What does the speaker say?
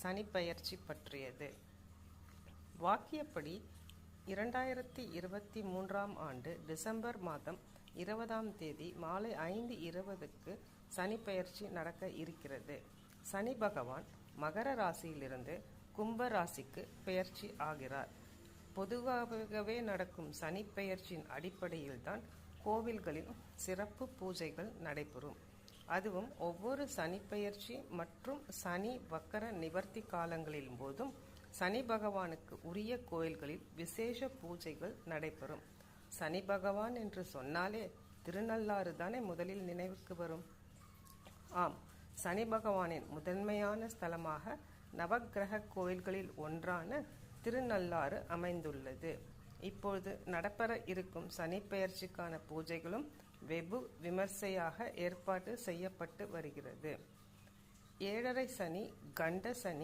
சனிப்பெயர்ச்சி பற்றியது. வாக்கியப்படி 2023ஆம் ஆண்டு டிசம்பர் மாதம் 20ஆம் தேதி மாலை 5:20க்கு சனிப்பெயர்ச்சி நடக்க இருக்கிறது. சனி பகவான் மகர ராசியிலிருந்து கும்ப ராசிக்கு பெயர்ச்சி ஆகிறார். பொதுவாகவே நடக்கும் சனிப்பெயர்ச்சியின் அடிப்படையில்தான் கோவில்களில் சிறப்பு பூஜைகள் நடைபெறும். அதுவும் ஒவ்வொரு சனிப்பெயர்ச்சி மற்றும் சனி வக்கர நிவர்த்தி காலங்களின் போதும் சனி பகவானுக்கு உரிய கோயில்களில் விசேஷ பூஜைகள் நடைபெறும். சனி பகவான் என்று சொன்னாலே திருநள்ளாறு தானே முதலில் நினைவுக்கு வரும். ஆம், சனி பகவானின் முதன்மையான ஸ்தலமாக நவக்கிரக கோயில்களில் ஒன்றான திருநள்ளாறு அமைந்துள்ளது. இப்பொழுது நடப்பெற இருக்கும் சனிப்பெயர்ச்சிக்கான பூஜைகளும் வெகு விமர்சையாக ஏற்பாடு செய்யப்பட்டு வருகிறது. 7.5 சனி, கண்ட சனி,